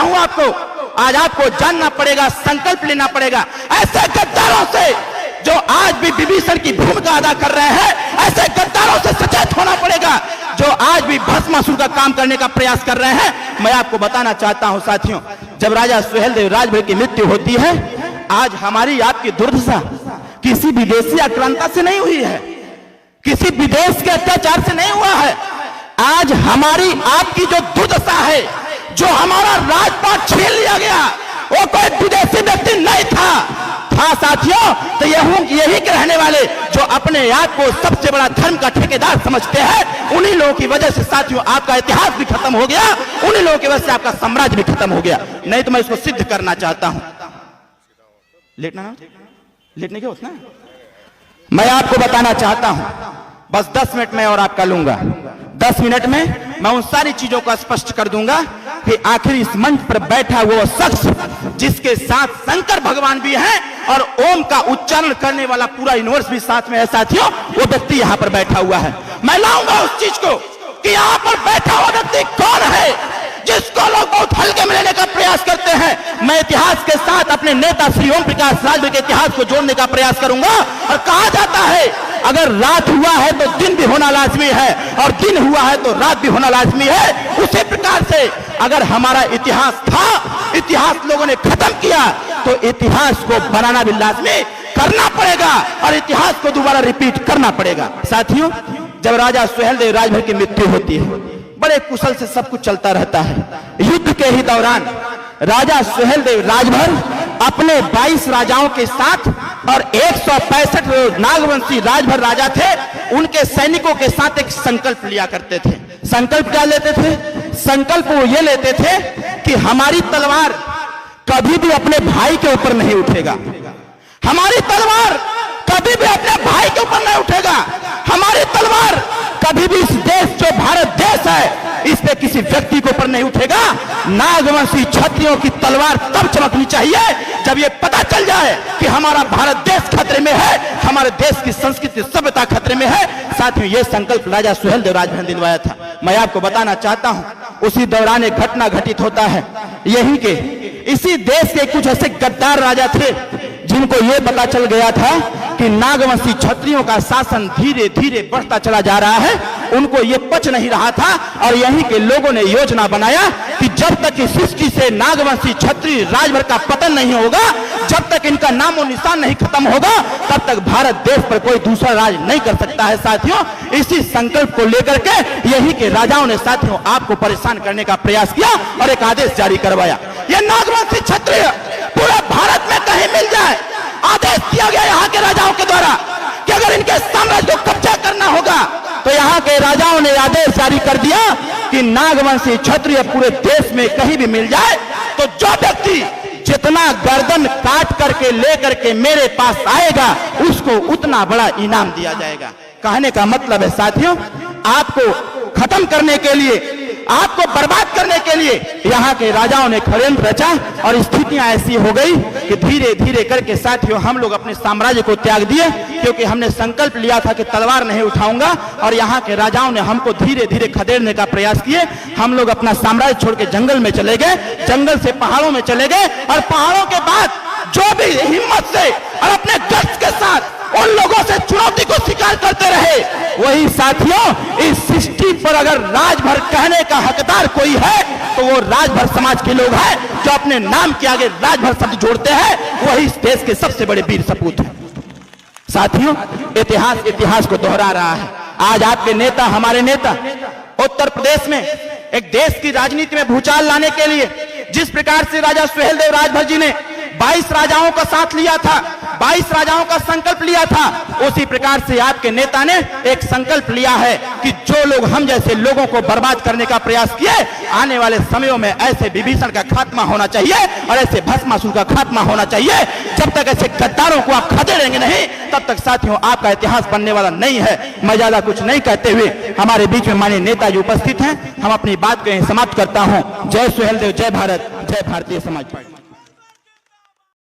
हूं आपको, आज आपको जानना पड़ेगा, संकल्प लेना पड़ेगा। ऐसे गद्दारों से जो आज भी विभीषण की भूमिका अदा कर रहे हैं, ऐसे गद्दारों से सचेत होना पड़ेगा जो आज भी भस्मासुर का काम करने का प्रयास कर रहे हैं। मैं आपको बताना चाहता हूं साथियों, जब राजा सुहेलदेव राजभर की मृत्यु होती है, आज हमारी आपकी दुर्दशा किसी विदेशी आक्रांता से नहीं हुई है, किसी विदेश के अत्याचार से नहीं हुआ है। आज हमारी आपकी जो दुर्दशा है, जो हमारा राजपाट छीन लिया गया, वो कोई विदेशी व्यक्ति नहीं था साथियों। तो यही के रहने वाले जो अपने आप को सबसे बड़ा धर्म का ठेकेदार समझते हैं, उन्हीं लोगों की वजह से साथियों आपका इतिहास भी खत्म हो गया, उन्हीं लोगों की वजह से आपका साम्राज्य भी खत्म हो गया। नहीं तो मैं इसको सिद्ध करना चाहता हूं। लेटने के उतना मैं आपको बताना चाहता हूं, बस 10 मिनट में और आपका लूंगा। 10 मिनट में मैं उन सारी चीजों को स्पष्ट कर दूंगा कि आखिर इस मंच पर बैठा वो शख्स जिसके साथ शंकर भगवान भी हैं और ओम का उच्चारण करने वाला पूरा यूनिवर्स भी साथ में है साथियों, वो व्यक्ति यहां पर बैठा हुआ है। मैं लाऊंगा उस चीज को कि यहां पर बैठा हुआ व्यक्ति कौन है, जिसको लोग बहुत हल्के में लेने का प्रयास करते हैं। मैं इतिहास के साथ अपने नेता श्री ओम प्रकाश राजभर के इतिहास को जोड़ने का प्रयास करूंगा। और कहा जाता है अगर रात हुआ है तो दिन भी होना लाजमी है, और दिन हुआ है तो रात भी होना लाजमी है। उसी प्रकार से अगर हमारा इतिहास था, इतिहास लोगों ने खत्म किया, तो इतिहास को बनाना भी लाजमी करना पड़ेगा और इतिहास को दोबारा रिपीट करना पड़ेगा। साथियों, जब राजा सुहेलदेव राजभर की मृत्यु होती है, बड़े कुशल से सब कुछ चलता रहता है। युद्ध के ही दौरान राजा सुहेलदेव राजभर अपने 22 राजाओं के साथ और 165 नागवंशी राजभर राजा थे, उनके सैनिकों के साथ एक संकल्प लिया करते थे। संकल्प क्या लेते थे? संकल्प वो ये लेते थे कि हमारी तलवार कभी भी अपने भाई के ऊपर नहीं उठेगा, हमारी तलवार कभी भी अपने भाई के ऊपर नहीं उठेगा, हमारी तलवार कभी भी इस देश जो भारत देश है इस पे किसी व्यक्ति के ऊपर नहीं उठेगा। नागवंशी क्षत्रियों की तलवार तब चमकनी चाहिए जब ये पता चल जाए कि हमारा भारत देश खतरे में है, हमारे देश की संस्कृति सभ्यता खतरे में है। साथियों, ये संकल्प राजा सुहेलदेव राजभर ने दिलवाया था। मैं आपको बताना चाहता हूं, उसी दौरान एक घटना घटित होता है। यही के इसी देश के कुछ ऐसे गद्दार राजा थे जिनको ये पता चल गया था कि नागवंशी क्षत्रियों का शासन धीरे धीरे बढ़ता चला जा रहा है। उनको ये पच नहीं रहा था और यहीं के लोगों ने योजना बनाया कि जब तक इस सृष्टि से नागवंशी क्षत्रिय राजभर का पतन नहीं होगा, जब तक इनका नामो निशान नहीं खत्म होगा, तब तक भारत देश पर कोई दूसरा राज नहीं कर सकता है। साथियों, इसी संकल्प को लेकर के यही के राजाओं ने साथियों आपको परेशान करने का प्रयास किया और एक आदेश जारी करवाया। यह नागवंशी क्षत्रिय पूरे भारत में कहीं मिल जाए, आदेश दिया गया यहाँ के राजाओं के द्वारा कि अगर इनके साम्राज्य को कब्जा करना होगा, तो यहाँ के राजाओं ने आदेश जारी कर दिया कि नागवंशी क्षत्रिय पूरे देश में कहीं भी मिल जाए तो जो व्यक्ति जितना गर्दन काट करके लेकर के मेरे पास आएगा उसको उतना बड़ा इनाम दिया जाएगा। कहने का मतलब है साथियों, आपको खत्म करने के लिए, आपको बर्बाद करने के लिए यहाँ के राजाओं ने षड्यंत्र रचा और स्थितियां ऐसी हो गई कि धीरे धीरे करके साथियों हम लोग अपने साम्राज्य को त्याग दिए, क्योंकि हमने संकल्प लिया था कि तलवार नहीं उठाऊंगा। और यहाँ के राजाओं ने हमको धीरे धीरे खदेड़ने का प्रयास किए। हम लोग अपना साम्राज्य छोड़ के जंगल में चले गए, जंगल से पहाड़ों में चले गए, और पहाड़ों के बाद जो भी हिम्मत से और अपने गट्स के साथ उन लोगों से चुनौती को स्वीकार करते रहे, वही साथियों इस सृष्टि पर अगर राजभर कहने का हकदार कोई है तो वो राजभर समाज के लोग हैं जो अपने नाम के आगे राजभर शब्द जोड़ते हैं, वही इस देश के सबसे बड़े वीर सपूत हैं। साथियों, इतिहास को दोहरा रहा है। आज आपके नेता, हमारे नेता उत्तर प्रदेश में एक देश की राजनीति में भूचाल लाने के लिए जिस प्रकार से राजा सुहेलदेव राजभर जी ने 22 राजाओं का साथ लिया था, 22 राजाओं का संकल्प लिया था, उसी प्रकार से आपके नेता ने एक संकल्प लिया है कि जो लोग हम जैसे लोगों को बर्बाद करने का प्रयास किए, आने वाले समयों में ऐसे विभीषण का खात्मा होना चाहिए और ऐसे भस्मासुर का खात्मा होना चाहिए। जब तक ऐसे गद्दारों को आप खदेड़ेंगे नहीं, तब तक साथियों आपका इतिहास बनने वाला नहीं है। मैं ज्यादा कुछ नहीं कहते हुए हमारे बीच में माननीय नेताजी उपस्थित हैं, हम अपनी बात को समाप्त करता हूँ। जय सुहेलदेव, जय भारत, जय भारतीय समाज पार्टी।